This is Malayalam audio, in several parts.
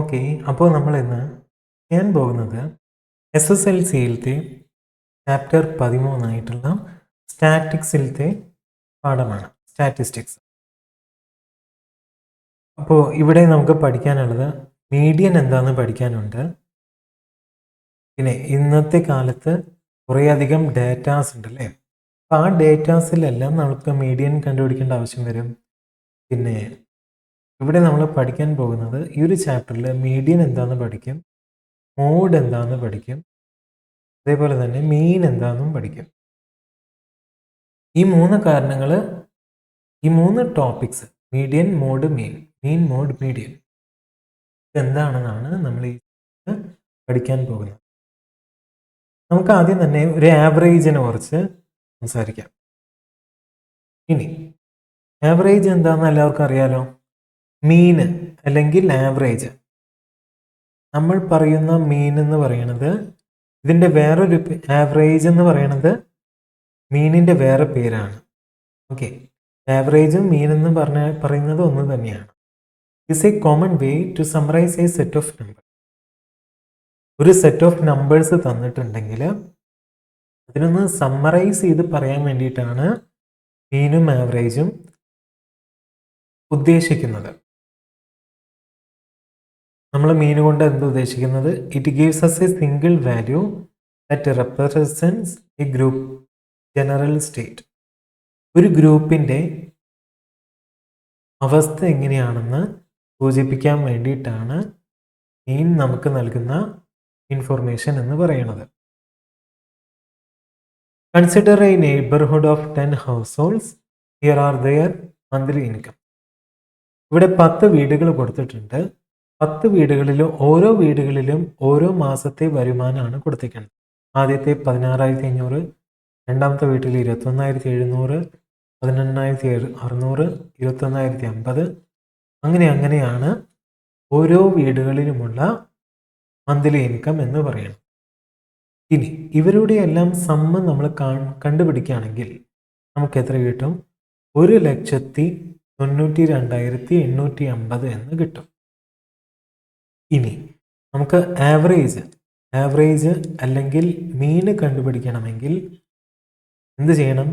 ഓക്കെ. അപ്പോൾ നമ്മൾ ഇന്ന് ചെയ്യാൻ പോകുന്നത് SSLCയിലത്തെ ചാപ്റ്റർ 13 സ്റ്റാറ്റിക്സിലത്തെ പാഠമാണ്, സ്റ്റാറ്റിസ്റ്റിക്സ്. അപ്പോൾ ഇവിടെ നമുക്ക് പഠിക്കാനുള്ളത് മീഡിയൻ എന്താണെന്ന് പഠിക്കാനുണ്ട്. പിന്നെ ഇന്നത്തെ കാലത്ത് കുറേയധികം ഡേറ്റാസ് ഉണ്ടല്ലേ. അപ്പോൾ ആ ഡേറ്റാസിലെല്ലാം നമുക്ക് മീഡിയൻ കണ്ടുപിടിക്കേണ്ട ആവശ്യം വരും. പിന്നെ ഇവിടെ നമ്മൾ പഠിക്കാൻ പോകുന്നത് ഈ ഒരു ചാപ്റ്ററിൽ മീഡിയൻ എന്താണെന്ന് പഠിക്കും, മോഡ് എന്താണെന്ന് പഠിക്കും, അതേപോലെ തന്നെ മീൻ എന്താണെന്നും പഠിക്കും. ഈ മൂന്ന് ടോപ്പിക്സ് മീഡിയൻ, മോഡ്, മീൻ, മോഡ്, മീഡിയൻ എന്താണെന്നാണ് നമ്മൾ ഈ പഠിക്കാൻ പോകുന്നത്. നമുക്ക് ആദ്യം തന്നെ ഒരു ആവറേജിനെ കുറിച്ച് സംസാരിക്കാം. ഇനി ആവറേജ് എന്താണെന്ന് എല്ലാവർക്കും അറിയാലോ. മീന് അല്ലെങ്കിൽ ആവറേജ്, നമ്മൾ പറയുന്ന മീൻ എന്ന് പറയുന്നത് ഇതിൻ്റെ വേറൊരു ആവറേജ് എന്ന് പറയുന്നത് മീനിൻ്റെ വേറെ പേരാണ്. ഓക്കെ, ആവറേജും മീൻ എന്ന് പറയുന്നത് ഒന്ന് തന്നെയാണ്. Is a common way to summarize a set of number. ഒരു സെറ്റ് ഓഫ് നമ്പേഴ്സ് തന്നിട്ടുണ്ടെങ്കിൽ അതിനൊന്ന് സമ്മറൈസ് ചെയ്ത് പറയാൻ വേണ്ടിയിട്ടാണ് മീനും ആവറേജും ഉദ്ദേശിക്കുന്നത്. നമ്മൾ മീൻ കൊണ്ട് എന്ത് ഉദ്ദേശിക്കുന്നത്? It gives us a single value that represents a group general state. ഒരു ഗ്രൂപ്പിൻ്റെ അവസ്ഥ എങ്ങനെയാണെന്ന് സൂചിപ്പിക്കാൻ വേണ്ടിയിട്ടാണ് മീൻ നമുക്ക് നൽകുന്ന ഇൻഫർമേഷൻ എന്ന് പറയുന്നത്. Consider a neighbourhood of 10 households. Here are their monthly income. ഇവിടെ 10 വീടുകൾ കൊടുത്തിട്ടുണ്ട്. 10 വീടുകളിലും ഓരോ വീടുകളിലും ഓരോ മാസത്തെ വരുമാനമാണ് കൊടുത്തിരിക്കുന്നത്. ആദ്യത്തെ 16,500, രണ്ടാമത്തെ വീട്ടിൽ 21,700, 18,600, 21,050, അങ്ങനെയാണ് ഓരോ വീടുകളിലുമുള്ള മന്ത്ലി ഇൻകം എന്ന് പറയുന്നത്. ഇനി ഇവരുടെ എല്ലാം സമ്മ് നമ്മൾ കണ്ടുപിടിക്കുകയാണെങ്കിൽ നമുക്ക് എത്ര കിട്ടും? 1,92,850 എന്ന് കിട്ടും. ഇനി നമുക്ക് ആവറേജ് അല്ലെങ്കിൽ മീന് കണ്ടുപിടിക്കണമെങ്കിൽ എന്ത് ചെയ്യണം?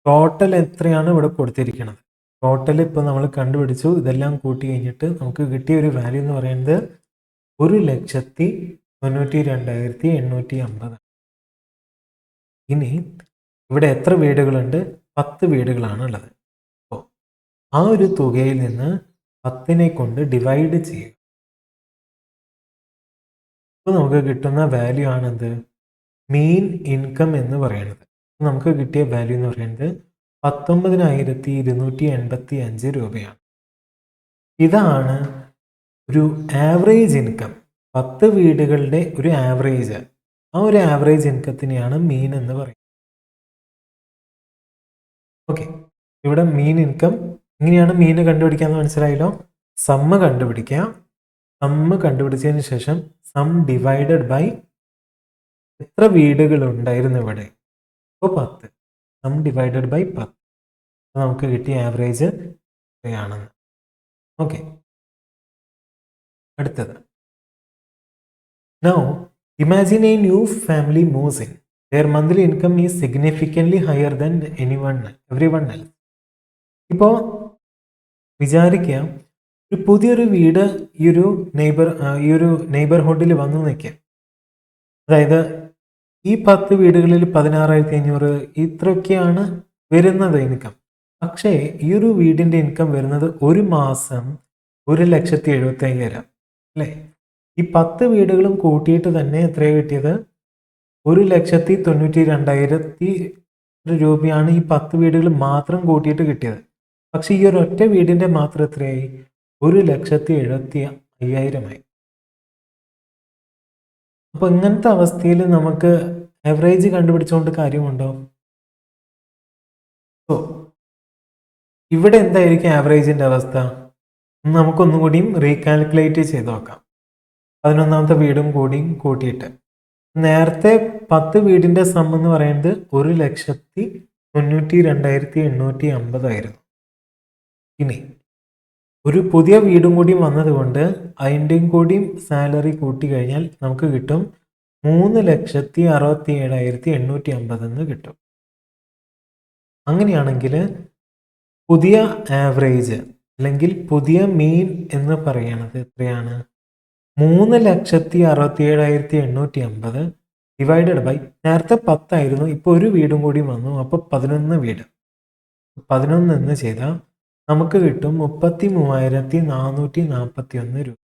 ടോട്ടൽ എത്രയാണ് ഇവിടെ കൊടുത്തിരിക്കുന്നത്? ടോട്ടൽ ഇപ്പോൾ നമ്മൾ കണ്ടുപിടിച്ചു. ഇതെല്ലാം കൂട്ടി കഴിഞ്ഞിട്ട് നമുക്ക് കിട്ടിയ ഒരു വാല്യൂ എന്ന് പറയുന്നത് 1,92,850. ഇനി ഇവിടെ എത്ര വീടുകളുണ്ട്? 10 വീടുകളാണ് ഉള്ളത്. അപ്പോൾ ആ ഒരു തുകയിൽ നിന്ന് 10നെ കൊണ്ട് ഡിവൈഡ് ചെയ്യുക. അപ്പോൾ നമുക്ക് കിട്ടുന്ന വാല്യൂ ആണെന്ത്? മീൻ ഇൻകം എന്ന് പറയുന്നത്. നമുക്ക് കിട്ടിയ വാല്യൂ എന്ന് പറയുന്നത് 19,285 രൂപയാണ്. ഇതാണ് ഒരു ആവറേജ് ഇൻകം, 10 വീടുകളുടെ ഒരു ആവറേജ്. ആ ഒരു ആവറേജ് ഇൻകത്തിനെയാണ് മീൻ എന്ന് പറയുന്നത്. ഓക്കെ, ഇവിടെ മീൻ ഇൻകം ഇങ്ങനെയാണ് മീന് കണ്ടുപിടിക്കാമെന്ന് മനസ്സിലായല്ലോ. സമ്മ് കണ്ടുപിടിക്കുക. സമ്മ് കണ്ടുപിടിച്ചതിന് ശേഷം സം ഡിവൈഡഡ് ബൈ എത്ര വീടുകൾ ഉണ്ടായിരുന്നു ഇവിടെ? അപ്പോൾ 10. Sum divided by 10. നമുക്ക് കിട്ടിയ ആവറേജ് എത്രയാണെന്ന്. ഓക്കെ, അടുത്തത്. Now, imagine a new family moves in. Their monthly income is significantly higher than everyone else. ഇപ്പോൾ വിചാരിക്കുക, ഒരു പുതിയൊരു വീട് ഈ ഒരു നെയ്ബർഹുഡിൽ വന്നു നിൽക്കുക. അതായത് ഈ 10 വീടുകളിൽ 16,500 ഇത്രയൊക്കെയാണ് വരുന്നത് ഇൻകം. പക്ഷേ ഈ ഒരു വീടിൻ്റെ ഇൻകം വരുന്നത് ഒരു മാസം 1,75,000 അല്ലേ? ഈ 10 വീടുകളും കൂട്ടിയിട്ട് തന്നെ എത്രയാണ് കിട്ടിയത്? 1,92,000 രൂപയാണ് ഈ 10 വീടുകൾ മാത്രം കൂട്ടിയിട്ട് കിട്ടിയത്. പക്ഷെ ഈ ഒരു ഒറ്റ വീടിൻ്റെ മാത്രം എത്രയായി? 1,75,000 ആയി. അപ്പോൾ ഇങ്ങനത്തെ അവസ്ഥയിൽ നമുക്ക് ആവറേജ് കണ്ടുപിടിച്ചുകൊണ്ട് കാര്യമുണ്ടോ? സോ ഇവിടെ എന്തായിരിക്കും ആവറേജിൻ്റെ അവസ്ഥ? നമുക്കൊന്നും കൂടിയും റീകാൽക്കുലേറ്റ് ചെയ്ത് നോക്കാം. 11ാമത്തെ വീടും കൂട്ടിയിട്ട് നേരത്തെ 10 വീടിൻ്റെ സം എന്ന് പറയുന്നത് 1,92,850 ആയിരുന്നു. ഇനി ഒരു പുതിയ വീടും കൂടി വന്നതുകൊണ്ട് അതിൻ്റെയും കൂടിയും സാലറി കൂട്ടി കഴിഞ്ഞാൽ നമുക്ക് കിട്ടും 3,67,850 എന്ന് കിട്ടും. അങ്ങനെയാണെങ്കിൽ പുതിയ ആവറേജ് അല്ലെങ്കിൽ പുതിയ മീൻ എന്ന് പറയണത് എത്രയാണ്? 3,67,850 ഡിവൈഡഡ് ബൈ, നേരത്തെ 10 ആയിരുന്നു, ഇപ്പോൾ ഒരു വീടും കൂടി വന്നു, അപ്പോൾ 11 വീട്. 11 എന്ന് ചെയ്താൽ നമുക്ക് കിട്ടും 33,441 രൂപ.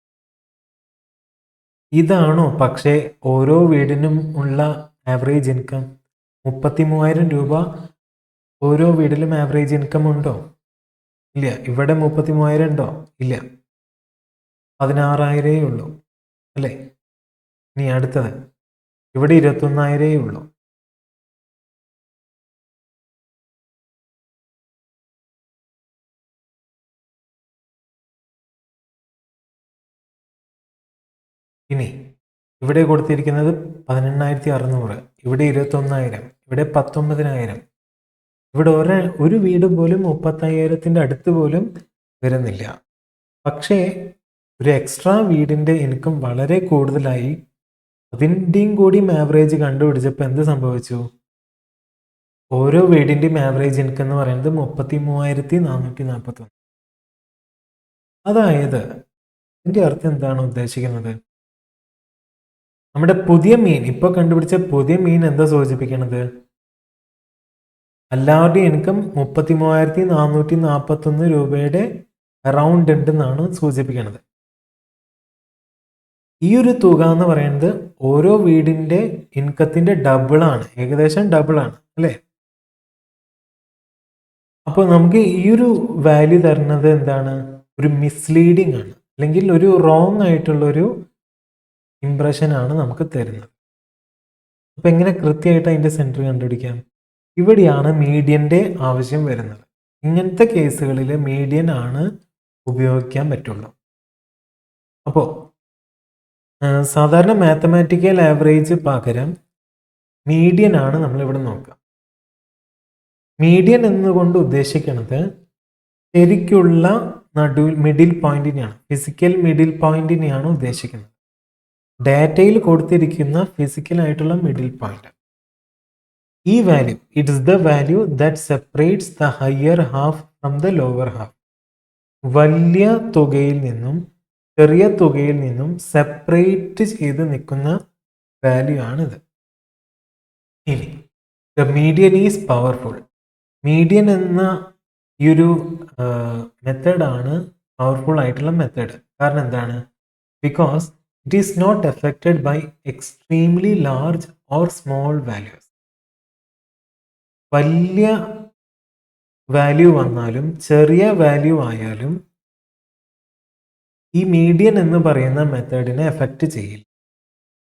ഇതാണോ പക്ഷേ ഓരോ വീടിനും ഉള്ള ആവറേജ് ഇൻകം? 33,000 രൂപ ഓരോ വീടിലും ആവറേജ് ഇൻകം ഉണ്ടോ? ഇല്ല. ഇവിടെ 33,000 ഉണ്ടോ? ഇല്ല. 16,000 ഉള്ളൂ അല്ലേ? ഇനി അടുത്തത്, ഇവിടെ 21,000 ഉള്ളൂ. ഇനി ഇവിടെ കൊടുത്തിരിക്കുന്നത് 18,600, ഇവിടെ 21,000, ഇവിടെ 19,000. ഇവിടെ ഒരു വീട് പോലും 35,000-ൻ്റെ അടുത്ത് പോലും വരുന്നില്ല. പക്ഷേ ഒരു എക്സ്ട്രാ വീടിൻ്റെ ഇൻകം വളരെ കൂടുതലായി. അതിൻ്റെയും കൂടിയും ആവറേജ് കണ്ടുപിടിച്ചപ്പോൾ എന്ത് സംഭവിച്ചു? ഓരോ വീടിൻ്റെയും ആവറേജ് ഇൻകം എന്ന് പറയുന്നത് 33,441. അതായത് ഇതിൻ്റെ അർത്ഥം എന്താണ് ഉദ്ദേശിക്കുന്നത്? നമ്മുടെ പുതിയ മീൻ, ഇപ്പോൾ കണ്ടുപിടിച്ച പുതിയ മീൻ എന്താ സൂചിപ്പിക്കണത്? എല്ലാവരുടെയും ഇൻകം 33,441 രൂപയുടെ അറൗണ്ട് ഉണ്ടെന്നാണ് സൂചിപ്പിക്കുന്നത്. ഈ ഒരു തുക എന്ന് പറയുന്നത് ഓരോ വീടിൻ്റെ ഇൻകത്തിൻ്റെ ഡബിളാണ്, ഏകദേശം ഡബിളാണ് അല്ലേ? അപ്പോൾ നമുക്ക് ഈ ഒരു വാല്യൂ തരുന്നത് എന്താണ്? ഒരു മിസ്ലീഡിംഗ് ആണ്, അല്ലെങ്കിൽ ഒരു റോങ് ആയിട്ടുള്ളൊരു ഇംപ്രഷനാണ് നമുക്ക് തരുന്നത്. അപ്പോൾ എങ്ങനെ കൃത്യമായിട്ട് അതിൻ്റെ സെൻറ്റർ കണ്ടുപിടിക്കാം? ഇവിടെയാണ് മീഡിയൻ്റെ ആവശ്യം വരുന്നത്. ഇങ്ങനത്തെ കേസുകളിൽ മീഡിയൻ ആണ് ഉപയോഗിക്കാൻ പറ്റുള്ളൂ. അപ്പോൾ സാധാരണ മാത്തമാറ്റിക്കൽ ആവറേജ് പകരം മീഡിയൻ ആണ് നമ്മളിവിടെ നോക്കുക. മീഡിയൻ എന്നുകൊണ്ട് ഉദ്ദേശിക്കുന്നത് ശരിക്കുള്ള മിഡിൽ പോയിന്റിനെയാണ്, ഫിസിക്കൽ മിഡിൽ പോയിന്റിനെയാണ് ഉദ്ദേശിക്കുന്നത്. ഡാറ്റയിൽ കൊടുത്തിരിക്കുന്ന ഫിസിക്കൽ ആയിട്ടുള്ള മിഡിൽ പോയിന്റ്. ഈ value, it is the value that separates the higher half from the lower half. വലിയ തുകയിൽ നിന്നും ചെറിയ തുകയിൽ നിന്നും സെപ്പറേറ്റ് ചെയ്ത് നിൽക്കുന്ന വാല്യൂ ആണിത്. ഇനി the median is powerful. Median എന്ന ഈ ഒരു മെത്തേഡാണ് പവർഫുൾ ആയിട്ടുള്ള മെത്തേഡ്. കാരണം എന്താണ്? Because it is not affected by extremely large or small values. വലിയ വാല്യൂ വന്നാലും ചെറിയ വാല്യൂ ആയാലും ഈ മീഡിയൻ എന്ന് പറയുന്ന മെത്തേഡിനെ എഫക്റ്റ് ചെയ്യില്ല.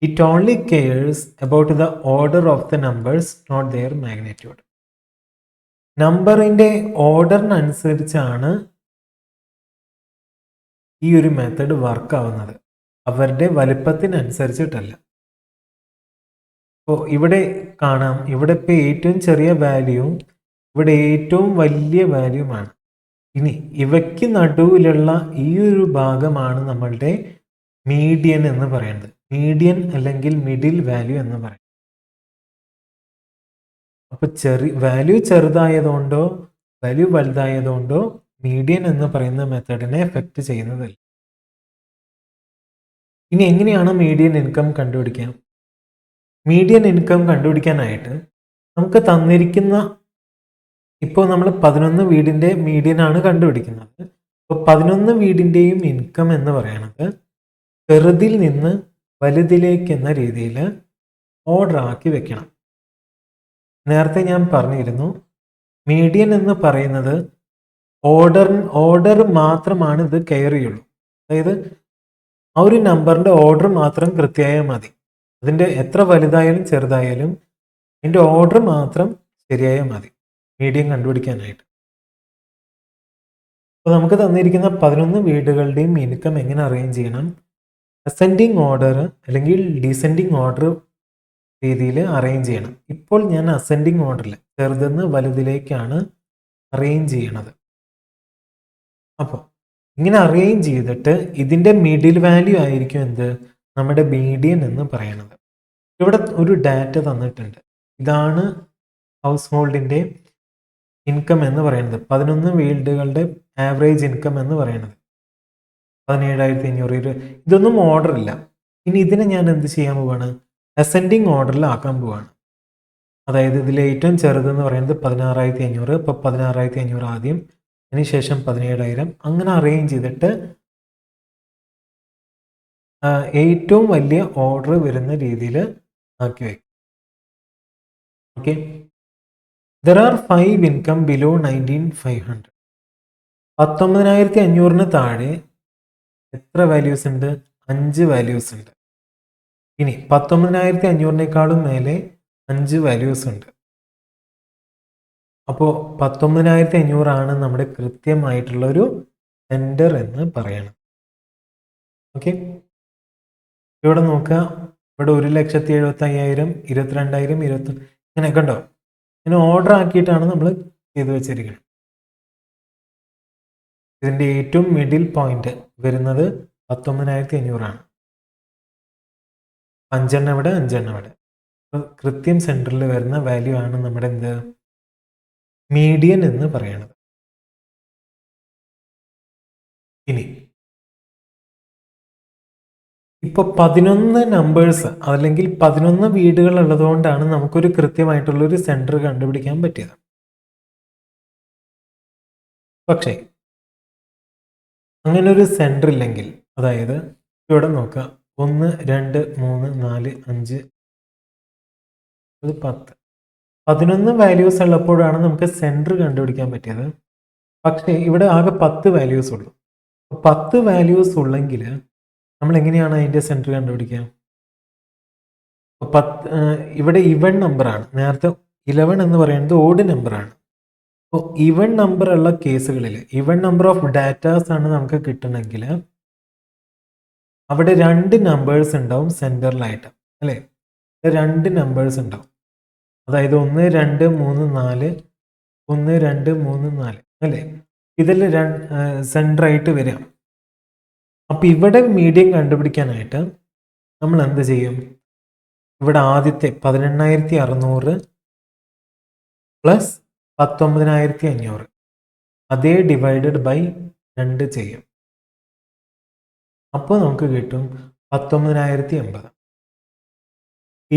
It only cares about the order of the numbers, not their magnitude. നമ്പറിൻ്റെ ഓർഡറിനനുസരിച്ചാണ് ഈ ഒരു മെത്തേഡ് വർക്ക് ആവുന്നത്, അവരുടെ വലിപ്പത്തിനനുസരിച്ചിട്ടല്ല. അപ്പോൾ ഇവിടെ കാണാം, ഇവിടെ ഇപ്പോൾ ഏറ്റവും ചെറിയ വാല്യൂവും ഇവിടെ ഏറ്റവും വലിയ വാല്യൂമാണ്. ഇനി ഇവയ്ക്ക് നടുവിലുള്ള ഈ ഒരു ഭാഗമാണ് നമ്മളുടെ മീഡിയൻ എന്ന് പറയുന്നത്. മീഡിയൻ അല്ലെങ്കിൽ മിഡിൽ വാല്യൂ എന്ന് പറയും. അപ്പോൾ വാല്യൂ ചെറുതായതുകൊണ്ടോ വാല്യൂ വലുതായതുകൊണ്ടോ മീഡിയൻ എന്ന് പറയുന്ന മെത്തേഡിനെ എഫക്റ്റ് ചെയ്യുന്നതല്ല. ഇനി എങ്ങനെയാണ് മീഡിയൻ ഇൻകം കണ്ടുപിടിക്കാം? മീഡിയൻ ഇൻകം കണ്ടുപിടിക്കാനായിട്ട് നമുക്ക് തന്നിരിക്കുന്ന, ഇപ്പോൾ നമ്മൾ 11 വീടിൻ്റെ മീഡിയനാണ് കണ്ടുപിടിക്കുന്നത്. അപ്പോൾ 11 വീടിൻ്റെയും ഇൻകം എന്ന് പറയുന്നത് ചെറുതിൽ നിന്ന് വലുതിലേക്ക് എന്ന രീതിയിൽ ഓർഡർ ആക്കി വെക്കണം. നേരത്തെ ഞാൻ പറഞ്ഞിരുന്നു, മീഡിയൻ എന്ന് പറയുന്നത് ഓർഡർ മാത്രമാണ് ഇത് കെയർ ചെയ്യുള്ളൂ. അതായത് ആ ഒരു നമ്പറിൻ്റെ ഓർഡർ മാത്രം കൃത്യമായാൽ മതി. അതിൻ്റെ എത്ര വലുതായാലും ചെറുതായാലും അതിൻ്റെ ഓർഡർ മാത്രം ശരിയായാൽ മതി മീഡിയൻ കണ്ടുപിടിക്കാനായിട്ട്. അപ്പോൾ നമുക്ക് തന്നിരിക്കുന്ന 11 വീടുകളുടെയും ഇൻകം എങ്ങനെ അറേഞ്ച് ചെയ്യണം? അസെൻഡിങ് ഓർഡർ അല്ലെങ്കിൽ ഡിസെൻഡിങ് ഓർഡർ രീതിയിൽ അറേഞ്ച് ചെയ്യണം. ഇപ്പോൾ ഞാൻ അസെൻഡിങ് ഓർഡറിൽ ചെറുതെന്ന് വലുതിലേക്കാണ് അറേഞ്ച് ചെയ്യണത്. അപ്പോൾ ഇങ്ങനെ അറേഞ്ച് ചെയ്തിട്ട് ഇതിൻ്റെ മിഡിൽ വാല്യൂ ആയിരിക്കും എന്ത്, നമ്മുടെ മീഡിയൻ എന്ന് പറയുന്നത്. ഇവിടെ ഒരു ഡാറ്റ തന്നിട്ടുണ്ട്. ഇതാണ് ഹൗസ് ഹോൾഡിൻ്റെ ഇൻകം എന്ന് പറയുന്നത്. 11 വീടുകളുടെ ആവറേജ് ഇൻകം എന്ന് പറയുന്നത് 17,500. ഇതൊന്നും ഓർഡർ ഇല്ല. ഇനി ഇതിനെ ഞാൻ എന്ത് ചെയ്യാൻ പോവാണ്, അസെൻഡിങ് ഓർഡറിലാക്കാൻ പോവാണ്. അതായത് ഇതിൽ ഏറ്റവും ചെറുതെന്ന് പറയുന്നത് 16,500. ഇപ്പോൾ 16,500 ആദ്യം, അതിനുശേഷം 17,000, അങ്ങനെ അറേഞ്ച് ചെയ്തിട്ട് ഏറ്റവും വലിയ ഓർഡർ വരുന്ന രീതിയിൽ ആക്കി വയ്ക്കും. Okay, there are 5 income below 19,500. 19,500 താഴെ എത്ര വാല്യൂസ് ഉണ്ട്? 5 വാല്യൂസ് ഉണ്ട്. ഇനി 19,500 മേലെ 5 വാല്യൂസ് ഉണ്ട്. അപ്പോൾ 19,500 ആണ് നമ്മുടെ കൃത്യമായിട്ടുള്ള ഒരു സെൻറ്റർ എന്ന് പറയണം. ഓക്കെ, ഇവിടെ നോക്കുക. ഇവിടെ 1,75,000, 22,000, 20 ഇങ്ങനെയൊക്കെ ഉണ്ടോ? ഇങ്ങനെ ഓർഡർ ആക്കിയിട്ടാണ് നമ്മൾ ചെയ്തു വെച്ചിരിക്കുന്നത്. ഇതിൻ്റെ ഏറ്റവും മിഡിൽ പോയിന്റ് വരുന്നത് 19,500 ആണ്. 5 എണ്ണം ഇവിടെ, 5 എണ്ണം ഇവിടെ. കൃത്യം സെൻറ്ററിൽ വരുന്ന വാല്യൂ ആണ് നമ്മുടെ എന്ത്, മീഡിയൻ എന്ന് പറയുന്നത്. ഇനി ഇപ്പോൾ 11 നമ്പേഴ്സ് അല്ലെങ്കിൽ 11 വീടുകൾ ഉള്ളതുകൊണ്ടാണ് നമുക്കൊരു കൃത്യമായിട്ടുള്ളൊരു സെൻറ്റർ കണ്ടുപിടിക്കാൻ പറ്റിയത്. പക്ഷേ അങ്ങനെ ഒരു സെൻറ്റർ ഇല്ലെങ്കിൽ, അതായത് ഇവിടെ നോക്കുക, 1, 2, 3, 4, 5, 10, 11 വാല്യൂസ് ഉള്ളപ്പോഴാണ് നമുക്ക് സെൻറ്റർ കണ്ടുപിടിക്കാൻ പറ്റിയത്. പക്ഷേ ഇവിടെ ആകെ 10 വാല്യൂസ് ഉള്ളൂ. 10 വാല്യൂസ് ഉള്ളെങ്കിൽ നമ്മൾ എങ്ങനെയാണ് അതിൻ്റെ സെൻറ്റർ കണ്ടുപിടിക്കുക? ഇവിടെ ഇവൺ നമ്പറാണ്. നേരത്തെ 11 എന്ന് പറയുന്നത് ഓഡ് നമ്പറാണ്. അപ്പോൾ ഇവൺ നമ്പർ ഉള്ള കേസുകളിൽ, ഇവൺ നമ്പർ ഓഫ് ഡാറ്റാസ് ആണ് നമുക്ക് കിട്ടണമെങ്കിൽ അവിടെ 2 നമ്പേഴ്സ് ഉണ്ടാവും സെൻറ്ററിലായിട്ട്, അല്ലേ? 2 നമ്പേഴ്സ് ഉണ്ടാവും. അതായത് 1, 2, 3, 4, 1, 2, 3, 4, അല്ലേ? ഇതിൽ സെൻറ്ററായിട്ട് വരാം. അപ്പം ഇവിടെ മീഡിയം കണ്ടുപിടിക്കാനായിട്ട് നമ്മൾ എന്ത് ചെയ്യും? ഇവിടെ ആദ്യത്തെ 18,600 പ്ലസ് 19,500 അതേ ഡിവൈഡഡ് ബൈ 2 ചെയ്യും. അപ്പോൾ നമുക്ക് കിട്ടും 19,080.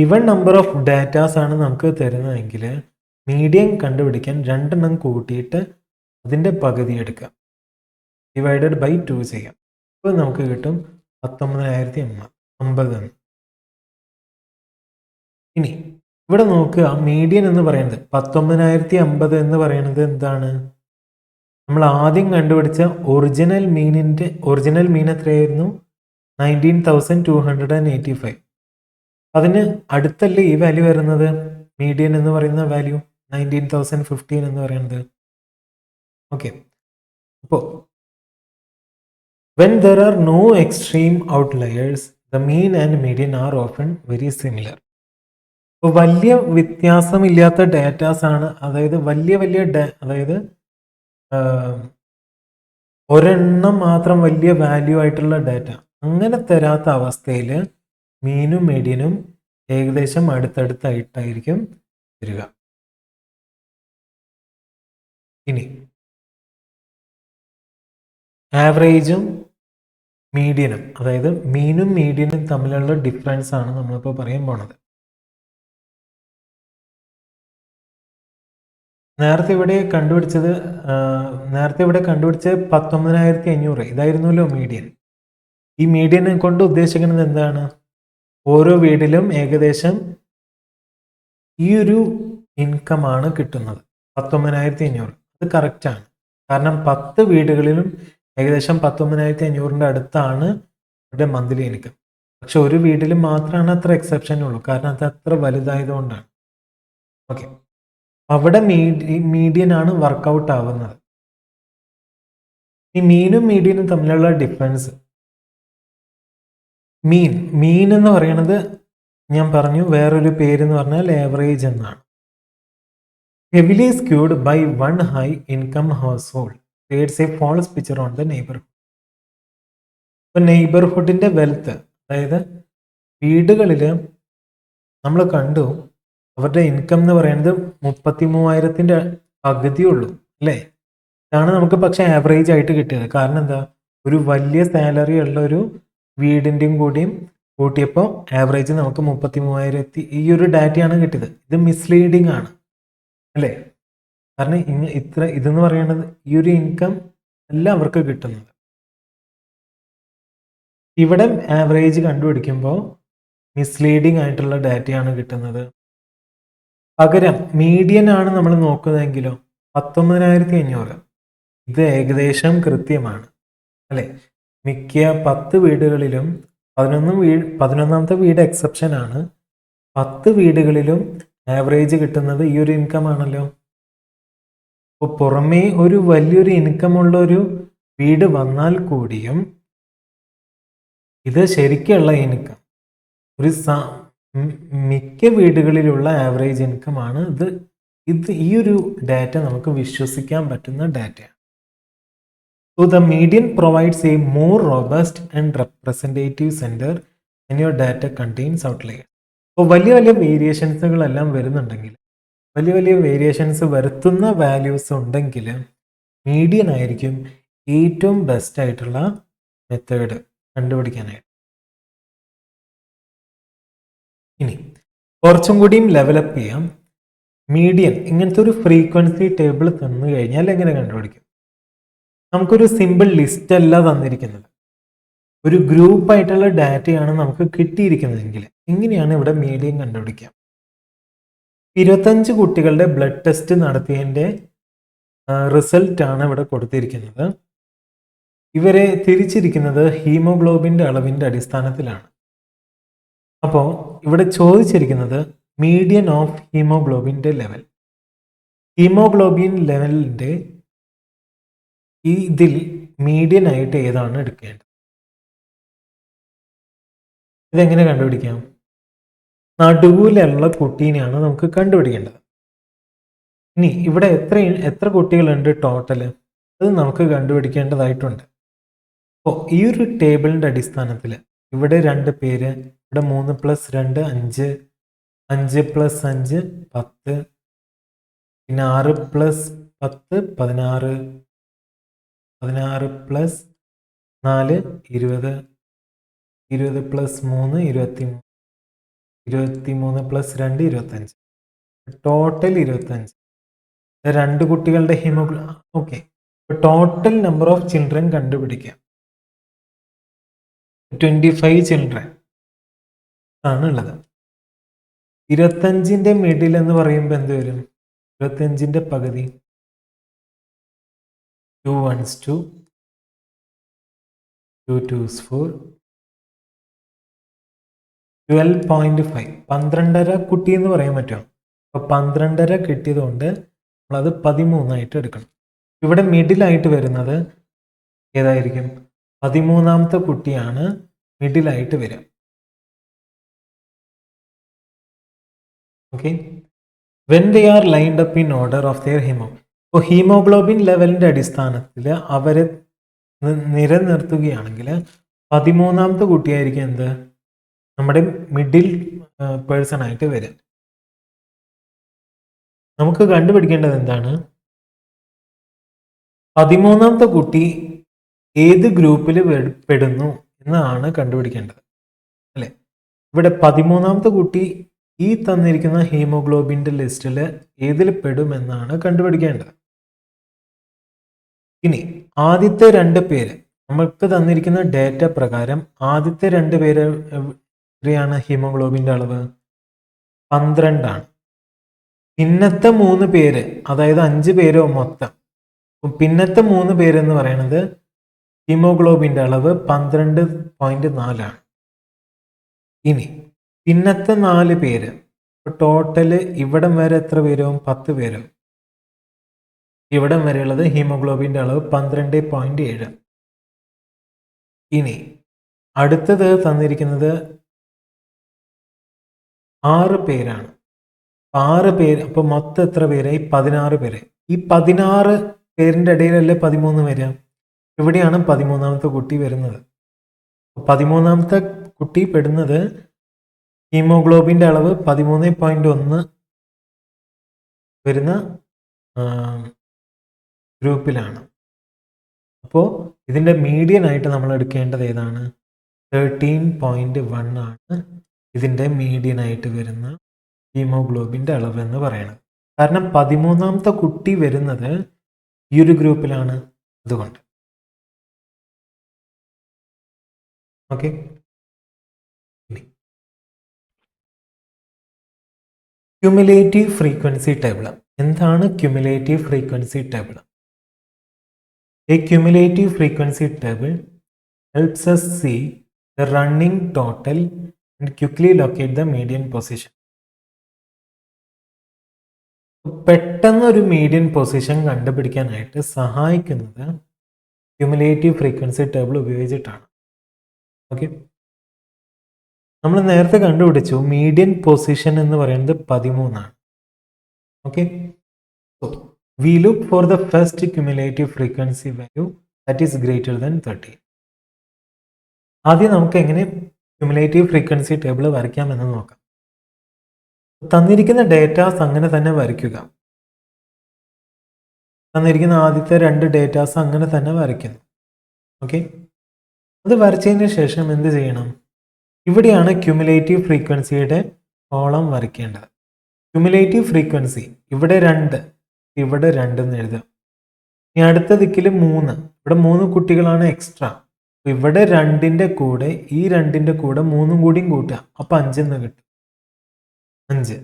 ഈവൺ നമ്പർ ഓഫ് ഡാറ്റാസ് ആണ് നമുക്ക് തരുന്നതെങ്കിൽ മീഡിയം കണ്ടുപിടിക്കാൻ 2 എണ്ണം കൂട്ടിയിട്ട് അതിൻ്റെ പകുതി എടുക്കാം, ഡിവൈഡഡ് ബൈ 2 ചെയ്യാം. അപ്പോൾ നമുക്ക് കിട്ടും 19,050. ഇനി ഇവിടെ നോക്കുക, മീഡിയൻ എന്ന് പറയുന്നത് 19,050 എന്ന് പറയുന്നത് എന്താണ്? നമ്മൾ ആദ്യം കണ്ടുപിടിച്ച ഒറിജിനൽ മീൻ എത്രയായിരുന്നു? 19,285. അതിന് അടുത്തല്ലേ ഈ വാല്യൂ വരുന്നത്, മീഡിയൻ എന്ന് പറയുന്ന വാല്യൂ 19,015 എന്ന് പറയുന്നത്. ഓക്കെ, അപ്പോൾ when there are no extreme outliers, the mean and median are often very similar. അപ്പോൾ വലിയ വ്യത്യാസമില്ലാത്ത ഡാറ്റാസ് ആണ്, അതായത് അതായത് ഒരെണ്ണം മാത്രം വലിയ വാല്യൂ ആയിട്ടുള്ള ഡാറ്റ അങ്ങനെ തരാത്ത അവസ്ഥയിൽ മീനും മീഡിയനും ഏകദേശം അടുത്തടുത്തായിട്ടായിരിക്കും വരിക. ഇനി ആവറേജും മീഡിയനും, അതായത് മീനും മീഡിയനും തമ്മിലുള്ള ഡിഫറൻസ് ആണ് നമ്മളിപ്പോൾ പറയാൻ പോണത്. നേരത്തെ ഇവിടെ കണ്ടുപിടിച്ചത് 19,500 ഇതായിരുന്നല്ലോ മീഡിയൻ. ഈ മീഡിയനെ കൊണ്ട് ഉദ്ദേശിക്കുന്നത് എന്താണ്? ഓരോ വീടിലും ഏകദേശം ഈ ഒരു ഇൻകമാണ് കിട്ടുന്നത്, 19,500. അത് കറക്റ്റാണ്. കാരണം 10 വീടുകളിലും ഏകദേശം 19,500 അടുത്താണ് ഇവിടെ മന്ത്ലി ഇൻകം. പക്ഷെ ഒരു വീട്ടിൽ മാത്രമാണ് അത്ര എക്സെപ്ഷൻ ഉള്ളൂ, കാരണം അത് അത്ര വലുതായതുകൊണ്ടാണ്. ഓക്കെ, അവിടെ മീഡിയൻ ആണ് വർക്കൗട്ട് ആവുന്നത്. ഈ മീനും മീഡിയനും തമ്മിലുള്ള ഡിഫറൻസ്, മീൻ എന്ന് പറയുന്നത് ഞാൻ പറഞ്ഞു വേറൊരു പേരെന്ന് പറഞ്ഞാൽ ആവറേജ് എന്നാണ്. Heavily skewed by one high income household creates a false picture on the neighborhood. ഇപ്പൊ നെയ്ബർഹുഡിന്റെ വെൽത്ത്, അതായത് വീടുകളിൽ നമ്മൾ കണ്ടു അവരുടെ ഇൻകം എന്ന് പറയുന്നത് 33,000 പകുതിയുള്ളൂ അല്ലേ? ഇതാണ് നമുക്ക് പക്ഷെ ആവറേജ് ആയിട്ട് കിട്ടിയത്. കാരണം എന്താ, ഒരു വലിയ സാലറി ഉള്ള ഒരു വീടിൻ്റെയും കൂടിയും കൂട്ടിയപ്പോൾ ആവറേജ് നമുക്ക് 33,000 ഈ ഒരു ഡാറ്റയാണ് കിട്ടിയത്. ഇത് മിസ്ലീഡിങ് ആണ് അല്ലേ? കാരണം ഇതെന്ന് പറയുന്നത് ഈ ഒരു ഇൻകം അല്ല അവർക്ക് കിട്ടുന്നത്. ഇവിടെ ആവറേജ് കണ്ടുപിടിക്കുമ്പോൾ മിസ്ലീഡിങ് ആയിട്ടുള്ള ഡാറ്റയാണ് കിട്ടുന്നത്. പകരം മീഡിയൻ ആണ് നമ്മൾ നോക്കുന്നതെങ്കിലോ 19,500. ഇത് ഏകദേശം കൃത്യമാണ് അല്ലെ? മിക്ക 10 വീടുകളിലും 11ാമത്തെ വീട് എക്സെപ്ഷൻ ആണ്. 10 വീടുകളിലും ആവറേജ് കിട്ടുന്നത് ഈ ഒരു ഇൻകം ആണല്ലോ. അപ്പോൾ പുറമേ ഒരു വലിയൊരു ഇൻകം ഉള്ള ഒരു വീട് വന്നാൽ കൂടിയും ഇത് ശരിക്കുള്ള ഇൻകം ഒരു മിക്ക വീടുകളിലുള്ള ആവറേജ് ഇൻകം ആണ്. ഇത് ഈ ഒരു ഡാറ്റ നമുക്ക് വിശ്വസിക്കാൻ പറ്റുന്ന ഡാറ്റയാണ്. So the median provides a more robust and representative center when your data contains outliers. അപ്പോൾ വലിയ വലിയ വേരിയേഷൻസുകളെല്ലാം വരുന്നുണ്ടെങ്കിൽ, വലിയ വേരിയേഷൻസ് വരുത്തുന്ന വാല്യൂസ് ഉണ്ടെങ്കിൽ മീഡിയൻ ആയിരിക്കും ഏറ്റവും ബെസ്റ്റ് ആയിട്ടുള്ള മെത്തേഡ് കണ്ടുപിടിക്കാനായിട്ട്. ഇനി കുറച്ചും കൂടിയും ലെവലപ്പ് ചെയ്യാം. മീഡിയൻ ഇങ്ങനത്തെ ഒരു ഫ്രീക്വൻസി ടേബിൾ തന്നു കഴിഞ്ഞാൽ എങ്ങനെ കണ്ടുപിടിക്കും? നമുക്കൊരു സിമ്പിൾ ലിസ്റ്റ് അല്ല തന്നിരിക്കുന്നത്, ഒരു ഗ്രൂപ്പ് ആയിട്ടുള്ള ഡാറ്റയാണ് നമുക്ക് കിട്ടിയിരിക്കുന്നതെങ്കിൽ എങ്ങനെയാണ് ഇവിടെ മീഡിയൻ കണ്ടുപിടിക്കാം? 25 കുട്ടികളുടെ ബ്ലഡ് ടെസ്റ്റ് നടത്തിയതിൻ്റെ റിസൾട്ടാണ് ഇവിടെ കൊടുത്തിരിക്കുന്നത്. ഇവരെ തിരിച്ചിരിക്കുന്നത് ഹീമോഗ്ലോബിൻ്റെ അളവിൻ്റെ അടിസ്ഥാനത്തിലാണ്. അപ്പോൾ ഇവിടെ ചോദിച്ചിരിക്കുന്നത് മീഡിയൻ ഓഫ് ഹീമോഗ്ലോബിൻ്റെ ലെവൽ. ഹീമോഗ്ലോബിൻ ലെവലിൻ്റെ ഇതിൽ മീഡിയൻ ആയിട്ട് ഏതാണ് എടുക്കേണ്ടത്? ഇതെങ്ങനെ കണ്ടുപിടിക്കാം? നടുവിലുള്ള കുട്ടീനെയാണ് നമുക്ക് കണ്ടുപിടിക്കേണ്ടത്. ഇനി ഇവിടെ എത്ര കുട്ടികളുണ്ട് ടോട്ടല്, അത് നമുക്ക് കണ്ടുപിടിക്കേണ്ടതായിട്ടുണ്ട്. അപ്പോൾ ഈ ഒരു ടേബിളിൻ്റെ അടിസ്ഥാനത്തിൽ ഇവിടെ 2 പേര്, ഇവിടെ 3 + 2 5, 5 + 5 10, പിന്നെ 6 + 10 16, 16 + 4 20, 20 + 3 23, 23 + 2 25, ടോട്ടൽ 25. 2 കുട്ടികളുടെ haemoglobin. Okay, total number of children കണ്ടുപിടിക്കാം. 25 ചിൽഡ്രൻ ആണ് ഉള്ളത്. 25ന്റെ മിഡിൽ എന്ന് പറയുമ്പോൾ എന്ത് വരും? 25ന്റെ പകുതി 2 1s 2, 2 2s 4, 12.5. 12.5 കുട്ടി എന്ന് പറയാൻ പറ്റുമോ? അപ്പോൾ 12.5 കിട്ടിയതുകൊണ്ട് നമ്മളത് 13 എടുക്കണം. ഇവിടെ മിഡിലായിട്ട് വരുന്നത് ഏതായിരിക്കും? 13ാമത്തെ കുട്ടിയാണ് മിഡിലായിട്ട് വരിക. Okay, when they are lined up in order of their ഇപ്പോൾ ഹീമോഗ്ലോബിൻ ലെവലിൻ്റെ അടിസ്ഥാനത്തിൽ അവരെ നിലനിർത്തുകയാണെങ്കിൽ 13ാമത്തെ കുട്ടിയായിരിക്കും എന്ത്? നമ്മുടെ മിഡിൽ പേഴ്സൺ ആയിട്ട് വരിക. നമുക്ക് കണ്ടുപിടിക്കേണ്ടത് എന്താണ്? 13ാമത്തെ കുട്ടി ഏത് ഗ്രൂപ്പിൽ പെടുന്നു എന്നാണ് കണ്ടുപിടിക്കേണ്ടത് അല്ലേ? ഇവിടെ 13ാമത്തെ കുട്ടി ഈ തന്നിരിക്കുന്ന ഹീമോഗ്ലോബിൻ്റെ ലിസ്റ്റിൽ ഏതിൽ പെടുമെന്നാണ് കണ്ടുപിടിക്കേണ്ടത്. ഇനി ആദ്യത്തെ 2 പേര് നമുക്ക് തന്നിരിക്കുന്ന ഡേറ്റ പ്രകാരം ആദ്യത്തെ 2 പേര് എത്രയാണ് ഹീമോഗ്ലോബിൻ്റെ അളവ്? 12 ആണ്. പിന്നത്തെ 3 പേര്, അതായത് 5 പേരോ മൊത്തം, പിന്നത്തെ 3 പേരെന്ന് പറയുന്നത് ഹീമോഗ്ലോബിൻ്റെ അളവ് 12.4 ആണ്. ഇനി പിന്നത്തെ 4 പേര്, ടോട്ടല് ഇവിടം വരെ എത്ര പേരും? 10 പേരും. ഇവിടം വരെയുള്ളത് ഹീമോഗ്ലോബിൻ്റെ അളവ് 12.7. ഇനി അടുത്തത് തന്നിരിക്കുന്നത് 6 പേരാണ്. 6 പേര്, അപ്പോൾ മൊത്തം എത്ര പേരായി? 16 പേര്. ഈ 16 പേരിൻ്റെ ഇടയിലല്ലേ 13 വരിക? ഇവിടെയാണ് 13ാമത്തെ കുട്ടി വരുന്നത്. 13ാമത്തെ കുട്ടി പെടുന്നത് ഹീമോഗ്ലോബിൻ്റെ അളവ് 13.1 വരുന്ന ഗ്രൂപ്പിലാണ്. അപ്പോൾ ഇതിൻ്റെ മീഡിയൻ ആയിട്ട് നമ്മൾ എടുക്കേണ്ടത് ഏതാണ്? 13.1 ആണ് ഇതിൻ്റെ മീഡിയൻ ആയിട്ട് വരുന്ന ഹീമോഗ്ലോബിൻ്റെ അളവ് എന്ന് പറയുന്നത്. കാരണം 13ാമത്തെ കുട്ടി വരുന്നത് ഈ ഒരു ഗ്രൂപ്പിലാണ്, അതുകൊണ്ട്. Okay, cumulative frequency table. എന്താണ് cumulative frequency table? A cumulative frequency table helps us see the running total and quickly locate the median position. പെട്ടെന്ന് ഒരു മീഡിയൻ പൊസിഷൻ കണ്ടുപിടിക്കാനായിട്ട് സഹായിക്കുന്നത് ക്യുമുലേറ്റീവ് ഫ്രീക്വൻസി ടേബിൾ ഉപയോഗിച്ചിട്ടാണ്. ഓക്കെ, നമ്മൾ നേരത്തെ കണ്ടുപിടിച്ചു മീഡിയൻ പൊസിഷൻ എന്ന് പറയുന്നത് 13 ആണ്. Okay, so we look for the first cumulative frequency value that is greater than 30. ആദ്യം നമുക്ക് എങ്ങനെ ക്യുമുലേറ്റീവ് ഫ്രീക്വൻസി ടേബിൾ വരയ്ക്കാമെന്ന് നോക്കാം. തന്നിരിക്കുന്ന ഡേറ്റാസ് അങ്ങനെ തന്നെ വരയ്ക്കുക. തന്നിരിക്കുന്ന ആദ്യത്തെ 2 ഡേറ്റാസ് അങ്ങനെ തന്നെ വരയ്ക്കുന്നു. ഓക്കെ, അത് വരച്ചതിന് ശേഷം എന്ത് ചെയ്യണം? ഇവിടെയാണ് ക്യുമുലേറ്റീവ് ഫ്രീക്വൻസിയുടെ കോളം വരയ്ക്കേണ്ടത്. ക്യുമുലേറ്റീവ് ഫ്രീക്വൻസി ഇവിടെ 2, ഇവിടെ 2 എന്ന് എഴുതാം. ഇനി അടുത്ത ദിക്കിൽ 3, ഇവിടെ 3 കുട്ടികളാണ് എക്സ്ട്രാ. ഇവിടെ 2ന്റെ കൂടെ ഈ 2ന്റെ കൂടെ 3 കൂടിയും കൂട്ടുക, അപ്പൊ 5 എന്ന് കിട്ടും. 5.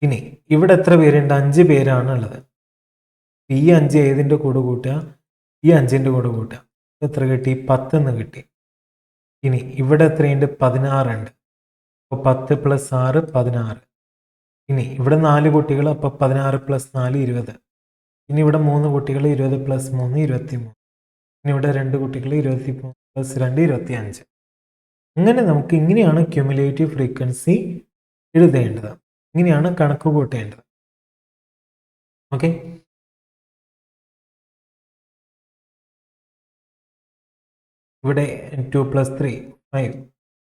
ഇനി ഇവിടെ എത്ര പേരുണ്ട്? 5 പേരാണ് ഉള്ളത്. ഈ 5 ഏതിൻ്റെ കൂടെ കൂട്ടുക? ഈ 5ന്റെ കൂടെ കൂട്ടുക. എത്ര കിട്ടി? 10 എന്ന് കിട്ടി. ഇനി ഇവിടെ എത്രയുണ്ട്? 16 ഉണ്ട്. അപ്പോൾ 10 + 6 16. ഇനി ഇവിടെ 4 കുട്ടികൾ, അപ്പോൾ 16 + 4 20. ഇനി ഇവിടെ 3 കുട്ടികൾ, 20 + 3 23. ഇനി ഇവിടെ 2 കുട്ടികൾ, 23 + 2 25. അങ്ങനെ നമുക്ക് ഇങ്ങനെയാണ് ക്യുമുലേറ്റീവ് ഫ്രീക്വൻസി എഴുതേണ്ടത്. ഇങ്ങനെയാണ് കണക്ക് കൂട്ടേണ്ടത്. ഓക്കെ, ഇവിടെ 2 + 3 5,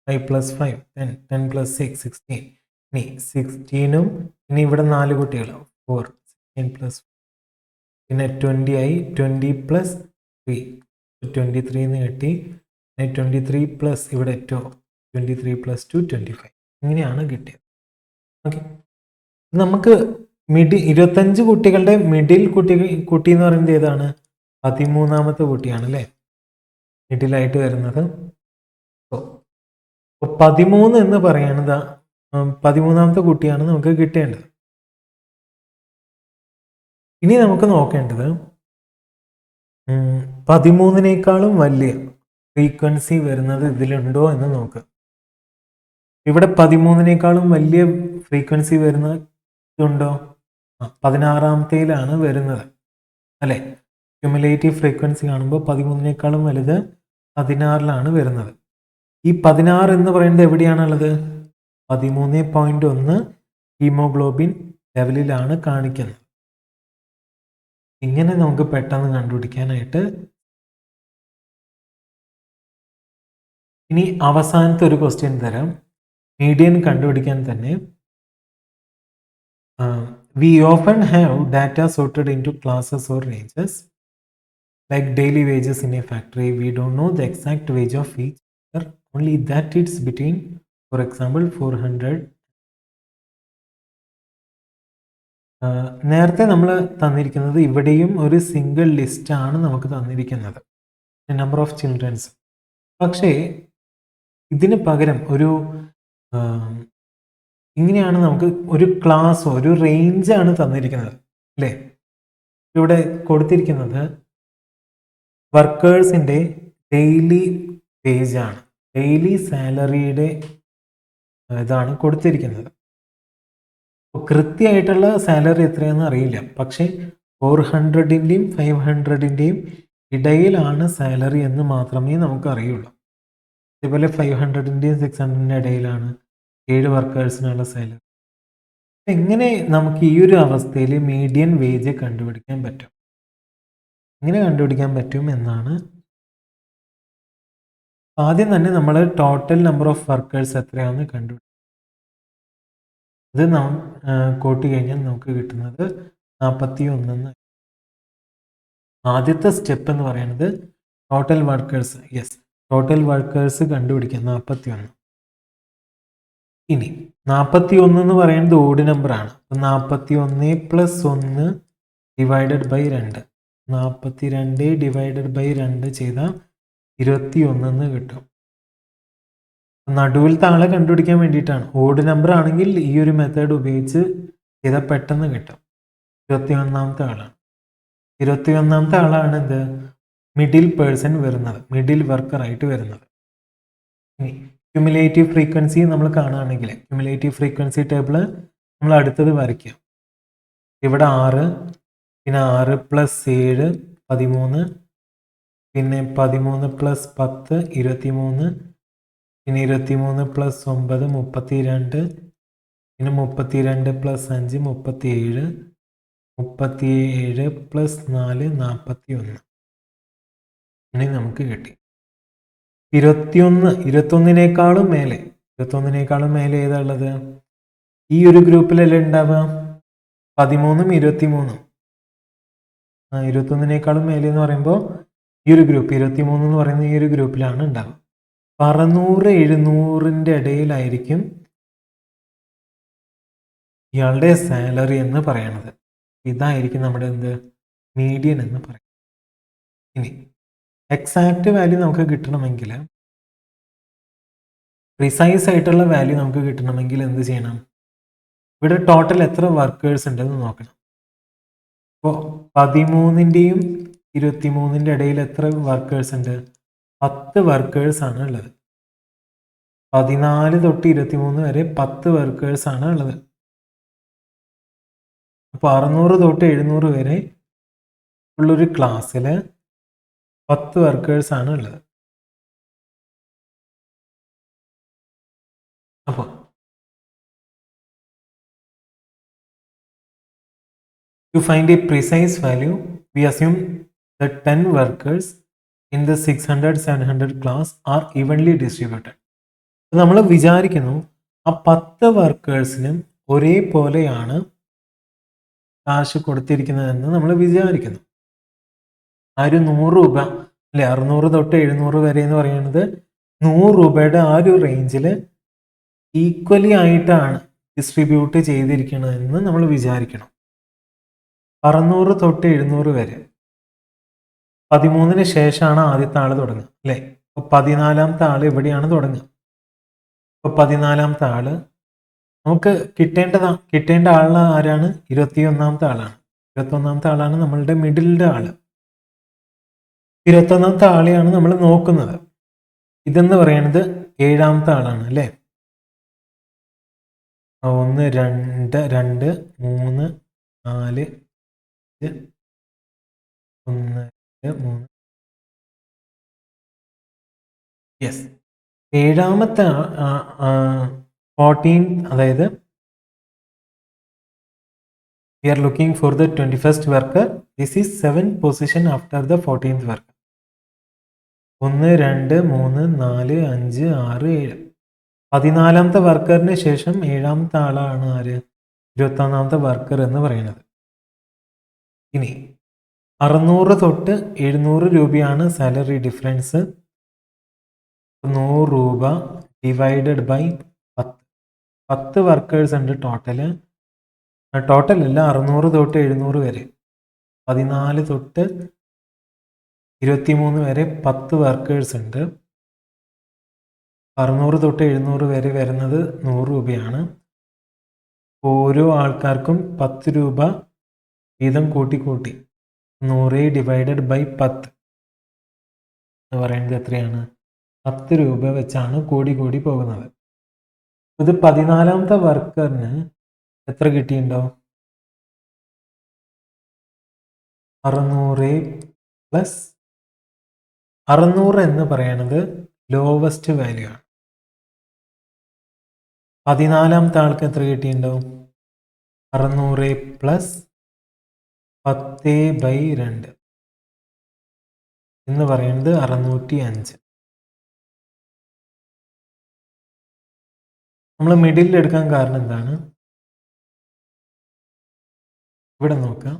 5 + 5 10, 10 + 6 16. ഇനി 16ഉം ഇനി ഇവിടെ 4 കുട്ടികൾ 4, 16 + പിന്നെ 20 ആയി. 20 + 3 23 എന്ന് കിട്ടി. 23 പ്ലസ് ഇവിടെ 2 23 + 2 25. ഇങ്ങനെയാണ് കിട്ടിയത്. ഓക്കെ, നമുക്ക് 25 കുട്ടികളുടെ മിഡിൽ കുട്ടി എന്ന് പറയുന്നത് ഏതാണ്? 13ാമത്തെ കുട്ടിയാണ് അല്ലേ, മിഡിലായിട്ട് വരുന്നത്. 13 എന്ന് പറയുന്നത് 13ാമത്തെ കുട്ടിയാണ് നമുക്ക് കിട്ടേണ്ടത്. ഇനി നമുക്ക് നോക്കേണ്ടത് 13നേക്കാളും വലിയ ഫ്രീക്വൻസി വരുന്നത് ഇതിലുണ്ടോ എന്ന് നോക്കുക. ഇവിടെ 13നേക്കാളും വലിയ ഫ്രീക്വൻസി വരുന്ന ഇതുണ്ടോ? 16ാമത്തേലാണ് വരുന്നത് അല്ലേ. ക്യുമുലേറ്റീവ് ഫ്രീക്വൻസി കാണുമ്പോൾ 13നേക്കാളും വലുത് 16ലാണ് വരുന്നത്. ഈ 16 എന്ന് പറയുന്നത് എവിടെയാണുള്ളത്? 13.1 ഹീമോഗ്ലോബിൻ ലെവലിലാണ് കാണിക്കുന്നത്. ഇങ്ങനെ നമുക്ക് പെട്ടെന്ന് കണ്ടുപിടിക്കാനായിട്ട്. ഇനി അവസാനത്തെ ഒരു ക്വസ്റ്റ്യൻ തരാം, മീഡിയൻ കണ്ടുപിടിക്കാൻ തന്നെ. We often have data sorted into classes or ranges, like daily wages in a factory. We don't know the exact wage of each worker, only that it's between, for example, 400. നേരത്തെ നമ്മൾ തന്നിരിക്കുന്നത് ഇവിടെയും ഒരു സിംഗിൾ ലിസ്റ്റാണ് നമുക്ക് തന്നിരിക്കുന്നത്, നമ്പർ ഓഫ് ചിൽഡ്രൻസ്. പക്ഷേ ഇതിന് പകരം ഒരു ഇങ്ങനെയാണ് നമുക്ക് ഒരു ക്ലാസ്സോ ഒരു റേഞ്ചാണ് തന്നിരിക്കുന്നത് അല്ലേ. ഇവിടെ കൊടുത്തിരിക്കുന്നത് വർക്കേഴ്സിൻ്റെ ഡെയിലി വേജാണ്, ഡെയിലി സാലറിയുടെ ഇതാണ് കൊടുത്തിരിക്കുന്നത്. കൃത്യമായിട്ടുള്ള സാലറി എത്രയാണെന്ന് അറിയില്ല, പക്ഷേ 400ൻ്റെയും 500ൻ്റെയും ഇടയിലാണ് സാലറി എന്ന് മാത്രമേ നമുക്ക് അറിയുള്ളൂ. അതേപോലെ 500ൻ്റെയും 600ൻ്റെ ഇടയിലാണ് 7 വർക്കേഴ്സിനുള്ള സാലറി. എങ്ങനെ നമുക്ക് ഈ ഒരു അവസ്ഥയിൽ മീഡിയൻ വേജ് കണ്ടുപിടിക്കാൻ പറ്റും? എങ്ങനെ കണ്ടുപിടിക്കാൻ പറ്റും എന്നാണ് ആദ്യം തന്നെ നമ്മൾ ടോട്ടൽ നമ്പർ ഓഫ് വർക്കേഴ്സ് എത്രയാണെന്ന് കണ്ടുപിടിക്കും. ഇത് കൂട്ടി കഴിഞ്ഞാൽ നമുക്ക് കിട്ടുന്നത് 41. ആദ്യത്തെ സ്റ്റെപ്പ് എന്ന് പറയുന്നത് ടോട്ടൽ വർക്കേഴ്സ്. ടോട്ടൽ വർക്കേഴ്സ് കണ്ടുപിടിക്കാം. 41. ഇനി 41 എന്ന് പറയുന്നത് ഓഡ് നമ്പറാണ്. 41 plus 1 divided by 2. 42 divided by 2 ചെയ്താൽ 21 എന്ന് കിട്ടും. നടുവിലത്തെ ആളെ കണ്ടുപിടിക്കാൻ വേണ്ടിയിട്ടാണ്. ഓഡ് നമ്പർ ആണെങ്കിൽ ഈ ഒരു മെത്തേഡ് ഉപയോഗിച്ച് ചെയ്താൽ പെട്ടെന്ന് കിട്ടും. 21ാമത്തെ ആളാണ്. 21ാമത്തെ ആളാണ് എന്ത്, മിഡിൽ പേഴ്സൺ വരുന്നത്, മിഡിൽ വർക്കർ ആയിട്ട് വരുന്നത്. ഇനി ക്യുമുലേറ്റീവ് ഫ്രീക്വൻസി നമ്മൾ കാണുകയാണെങ്കിൽ ക്യുമുലേറ്റീവ് ഫ്രീക്വൻസി ടേബിൾ നമ്മൾ അടുത്തത് വരയ്ക്കാം. ഇവിടെ 6, പിന്നെ 6 പ്ലസ് 7 13, പിന്നെ 13 പ്ലസ് 10 23, പിന്നെ 23 പ്ലസ് 9 32, പിന്നെ 32 പ്ലസ് 5 37, 37 പ്ലസ് 4 41. ഇനി നമുക്ക് കിട്ടി 21. 21-നേക്കാളും മേലെ, 21-നേക്കാളും മേലെ ഏതാ ഉള്ളത്? ഈ ഒരു ഗ്രൂപ്പിലല്ലേ ഉണ്ടാവുക? 13ഉം 23ഉം. 21-നേക്കാളും മേലെ എന്ന് പറയുമ്പോൾ ഈ ഒരു ഗ്രൂപ്പ് 23 എന്ന് പറയുന്ന ഈ ഒരു ഗ്രൂപ്പിലാണ് ഉണ്ടാവുക. 600 700ന്റെ ഇടയിലായിരിക്കും ഇയാളുടെ സാലറി എന്ന് പറയണത്. ഇതായിരിക്കും നമ്മുടെ എന്ത്, മീഡിയൻ എന്ന് പറയും. ഇനി എക്സാക്റ്റ് വാല്യൂ നമുക്ക് കിട്ടണമെങ്കിൽ, പ്രിസൈസ് ആയിട്ടുള്ള വാല്യൂ നമുക്ക് കിട്ടണമെങ്കിൽ എന്ത് ചെയ്യണം? ഇവിടെ ടോട്ടൽ എത്ര വർക്കേഴ്സ് ഉണ്ടെന്ന് നോക്കണം. അപ്പോൾ 13ന്റെയും 23ന്റെ ഇടയിൽ എത്ര വർക്കേഴ്സ് ഉണ്ട്? 10 വർക്കേഴ്സ് ആണ് ഉള്ളത്. 14 തൊട്ട് 23 വരെ 10 വർക്കേഴ്സ് ആണ് ഉള്ളത്. അപ്പോൾ 600 തൊട്ട് 700 വരെ ഉള്ളൊരു ക്ലാസ്സിൽ 10 വർക്കേഴ്സ് ആണ് ഉള്ളത്. അപ്പോൾ to find a precise value, we assume that 10 workers in the 600-700 class are evenly distributed. നമ്മൾ വിചാരിക്കുന്നു ആ 10 വർക്കേഴ്സിനും ഒരേപോലെയാണ് കാശ് കൊടുത്തിരിക്കുന്നതെന്ന് നമ്മൾ വിചാരിക്കുന്നു. ആ ഒരു 100 രൂപ അല്ലെ, 600 തൊട്ട് 700 വരെ എന്ന് പറയുന്നത് 100 രൂപയുടെ ആ ഒരു റേഞ്ചിൽ ഈക്വലി ആയിട്ടാണ് ഡിസ്ട്രിബ്യൂട്ട് ചെയ്തിരിക്കണമെന്ന് നമ്മൾ വിചാരിക്കണം. 600 തൊട്ട് 700 വരെ 13ന് ശേഷമാണ് ആദ്യത്തെ ആൾ തുടങ്ങുക അല്ലേ. അപ്പോൾ 14ാമത്തെ ആൾ എവിടെയാണ് തുടങ്ങുക? അപ്പോൾ 14ാമത്തെ ആള് നമുക്ക് കിട്ടേണ്ട ആൾ ആരാണ്? 21ാമത്തെ ആളാണ്. 21ാമത്തെ ആളാണ് നമ്മളുടെ മിഡിലിൻ്റെ ആള്. 21ാമത്തെ ആളെയാണ് നമ്മൾ നോക്കുന്നത്. ഇതെന്ന് പറയുന്നത് 7ാമത്തെ ആളാണ് അല്ലേ. 1 2 2 3 4 1 3 യെസ്, 7ാമത്തെ 14, അതായത് we are looking for the 21st worker. This is 7th position after the 14th worker. 1 2 3 4 5 6 7. 14ാമത്തെ വർക്കറിന് ശേഷം 7ാമത്തെ ആളാണ് ആര്? 21ാമത്തെ വർക്കർ എന്ന് പറയുന്നത്. ഇനി 600 തൊട്ട് 700 രൂപയാണ് സാലറി ഡിഫറൻസ്. 100 രൂപ ഡിവൈഡഡ് ബൈ 10 വർക്കേഴ്സ് ഉണ്ട് ടോട്ടല്. ടോട്ടലല്ല, 600 തൊട്ട് 700 വരെ, 14 തൊട്ട് 23 വരെ 10 വർക്കേഴ്സ് ഉണ്ട്. 600 തൊട്ട് 700 വരെ വരുന്നത് 100 രൂപയാണ്. ഓരോ ആൾക്കാർക്കും 10 രൂപ വീതം കൂട്ടി 100 ഡിവൈഡഡ് ബൈ 10 എന്ന് പറയുന്നത് എത്രയാണ്? 10 രൂപ വെച്ചാണ് കൂടി പോകുന്നത്. ഇത് 14ാമത്തെ വർക്കറിന് എത്ര കിട്ടിയിട്ടുണ്ടോ? 600 പ്ലസ് 600 എന്ന് പറയുന്നത് ലോവസ്റ്റ് വാല്യൂ ആണ്. 14ാമത്തെ ആൾക്ക് എത്ര കിട്ടിയിട്ടുണ്ടാവും? 600 പ്ലസ് 10/2 എന്ന് പറയുന്നത് 605. നമ്മൾ മിഡിലിൽ എടുക്കാൻ കാരണം എന്താണ്? ഇവിടെ നോക്കാം.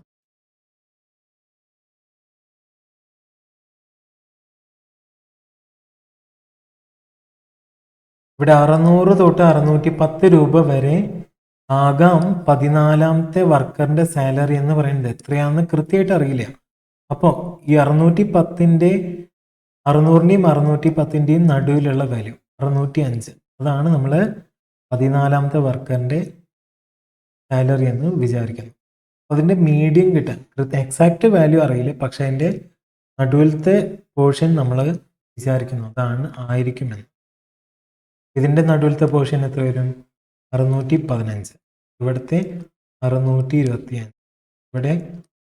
ഇവിടെ 600 തൊട്ട് 610 രൂപ വരെ ആകാം 14ാമത്തെ വർക്കറിന്റെ സാലറി എന്ന് പറയുന്നത്. എത്രയാണെന്ന് കൃത്യമായിട്ട് അറിയില്ല. അപ്പോൾ ഈ 610ന്റെ 600ന്റെയും 610ന്റെയും നടുവിലുള്ള വാല്യൂ 605, അതാണ് നമ്മൾ 14ാമത്തെ വർക്കറിന്റെ സാലറി എന്ന് വിചാരിക്കുന്നത്. അതിന്റെ മീഡിയം കിട്ടാൻ എക്സാക്ട് വാല്യൂ അറിയില്ല, പക്ഷെ അതിന്റെ നടുവിലത്തെ പോർഷൻ നമ്മൾ വിചാരിക്കുന്നു അതാണ് ആയിരിക്കുമെന്ന്. ഇതിന്റെ നടുവിലത്തെ പോർഷൻ എത്ര വരും? 615. ഇവിടുത്തെ 625, ഇവിടെ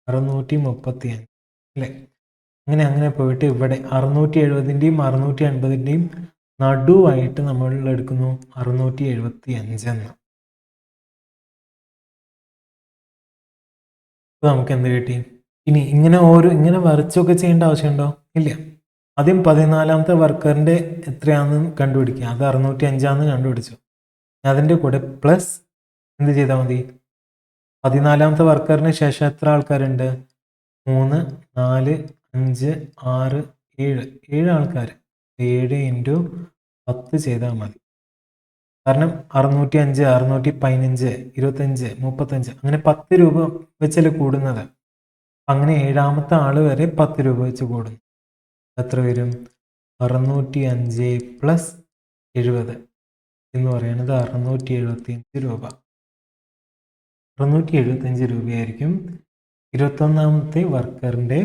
635 അല്ലേ? അങ്ങനെ പോയിട്ട് ഇവിടെ 670ന്റെയും 680ന്റെയും നടുവായിട്ട് നമ്മൾ എടുക്കുന്നു 675 എന്ന്. നമുക്ക് എന്ത് കിട്ടി? ഇനി ഇങ്ങനെ വരച്ചൊക്കെ ചെയ്യേണ്ട ആവശ്യമുണ്ടോ? ഇല്ല. ആദ്യം 14ാമത്തെ വർക്കറിന്റെ എത്രയാണെന്ന് കണ്ടുപിടിക്കുക. അത് 605 കണ്ടുപിടിച്ചു. അതിൻ്റെ കൂടെ പ്ലസ് എന്ത് ചെയ്താൽ മതി? 14ാമത്തെ വർക്കറിന് ശേഷം എത്ര ആൾക്കാരുണ്ട്? 3, 4, 5, 6, 7 ആൾക്കാർ. 7 × 10 ചെയ്താൽ മതി. കാരണം 605, 615, 25, 35 അങ്ങനെ 10 രൂപ വെച്ചല്ലേ കൂടുന്നത്. അങ്ങനെ 7ാമത്തെ ആൾ വരെ 10 രൂപ വെച്ച് കൂടുന്നു. എത്ര വരും? 605 + 70 എന്ന് പറയുന്നത് 675 രൂപ. 675 രൂപയായിരിക്കും 21ാമത്തെ വർക്കറിന്റെ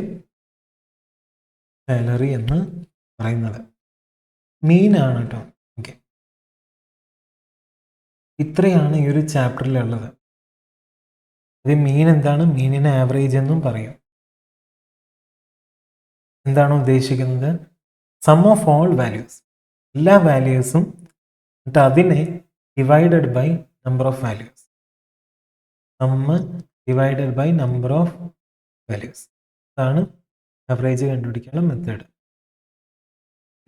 സാലറി എന്ന് പറയുന്നത്. മീനാണ് കേട്ടോ. ഓക്കെ, ഇത്രയാണ് ഈ ഒരു ചാപ്റ്ററിലുള്ളത്. ഇത് മീൻ എന്താണ്? മീനിനെ ആവറേജ് എന്നും പറയും. എന്താണ് ഉദ്ദേശിക്കുന്നത്? സം ഓഫ് ഓൾ വാല്യൂസ്, എല്ലാ വാല്യൂസും എന്നിട്ട് അതിനെ ഡിവൈഡഡ് by number of values. Sum divided by number of values, അതാണ് ആവറേജ് കണ്ടുപിടിക്കാനുള്ള മെത്തേഡ്.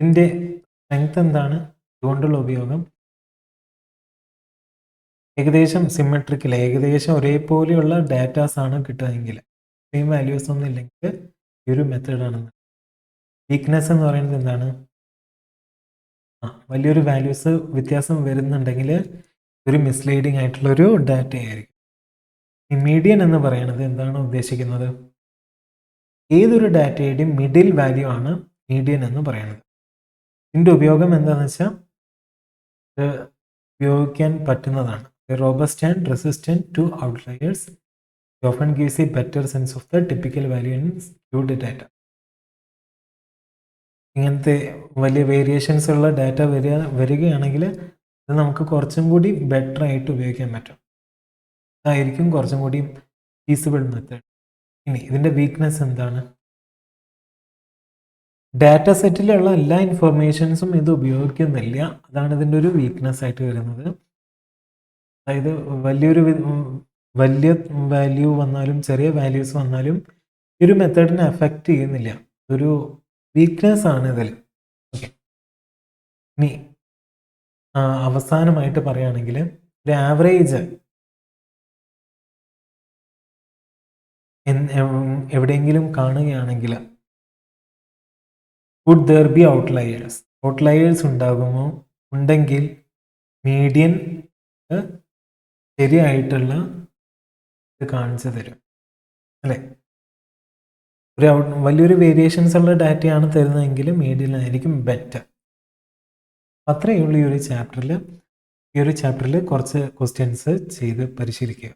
ഇതിൻ്റെ സ്ട്രെങ്ത് എന്താണ്? ഇതുകൊണ്ടുള്ള ഉപയോഗം ഏകദേശം സിമെട്രിക്കൽ, ഏകദേശം ഒരേപോലെയുള്ള ഡാറ്റാസ് ആണ് കിട്ടുകയെങ്കിൽ, സെയിം വാല്യൂസ് ഒന്നും ഇല്ലെങ്കിൽ ഈ ഒരു മെത്തേഡാണെന്ന്. വീക്ക്നെസ് എന്ന് പറയുന്നത് എന്താണ്? വലിയൊരു വാല്യൂസ് വ്യത്യാസം വരുന്നുണ്ടെങ്കിൽ ഒരു മിസ്ലീഡിങ് ആയിട്ടുള്ളൊരു ഡാറ്റ ആയിരിക്കും. ഈ മീഡിയൻ എന്ന് പറയുന്നത് എന്താണ് ഉദ്ദേശിക്കുന്നത്? ഏതൊരു ഡാറ്റയുടെയും മിഡിൽ വാല്യൂ ആണ് മീഡിയൻ എന്ന് പറയുന്നത്. ഇതിൻ്റെ ഉപയോഗം എന്താണെന്ന് വെച്ചാൽ ഉപയോഗിക്കാൻ പറ്റുന്നതാണ്. Robust and resistant to outliers. It often gives a better sense of the typical value in skewed data. ഇങ്ങനത്തെ വലിയ വേരിയേഷൻസ് ഉള്ള ഡാറ്റ വരികയാണെങ്കിൽ ഇത് നമുക്ക് കുറച്ചും കൂടി ബെറ്റർ ആയിട്ട് ഉപയോഗിക്കാൻ പറ്റും. അതായിരിക്കും കുറച്ചും കൂടി ഫീസിബിൾ മെത്തേഡ്. ഇനി ഇതിൻ്റെ വീക്ക്നെസ് എന്താണ്? ഡാറ്റ സെറ്റിലുള്ള എല്ലാ ഇൻഫർമേഷൻസും ഇത് ഉപയോഗിക്കുന്നില്ല. അതാണ് ഇതിൻ്റെ ഒരു വീക്ക്നെസ് ആയിട്ട് വരുന്നത്. അതായത് വലിയ വാല്യൂ വന്നാലും ചെറിയ വാല്യൂസ് വന്നാലും ഈ ഒരു മെത്തേഡിനെ എഫക്റ്റ് ചെയ്യുന്നില്ല. ഒരു വീക്ക്നെസ് ആണ് ഇതിൽ. ഓക്കെ, ഇനി അവസാനമായിട്ട് പറയുകയാണെങ്കിൽ ഒരു ആവറേജ് എവിടെയെങ്കിലും കാണുകയാണെങ്കിൽ would there be outliers? Outliers ഉണ്ടാകുമോ? ഉണ്ടെങ്കിൽ മീഡിയൻ ശരിയായിട്ടുള്ള ഇത് കാണിച്ചു തരും അല്ലേ? വലിയൊരു വേരിയേഷൻസ് ഉള്ള ഡാറ്റയാണ് തരുന്നതെങ്കിൽ മീഡിയനായിരിക്കും ബെറ്റർ. അത്രയേ ഉള്ളൂ ഈ ഒരു ചാപ്റ്ററിൽ. കുറച്ച് ക്വസ്റ്റ്യൻസ് ചെയ്ത് പരിശീലിക്കുക.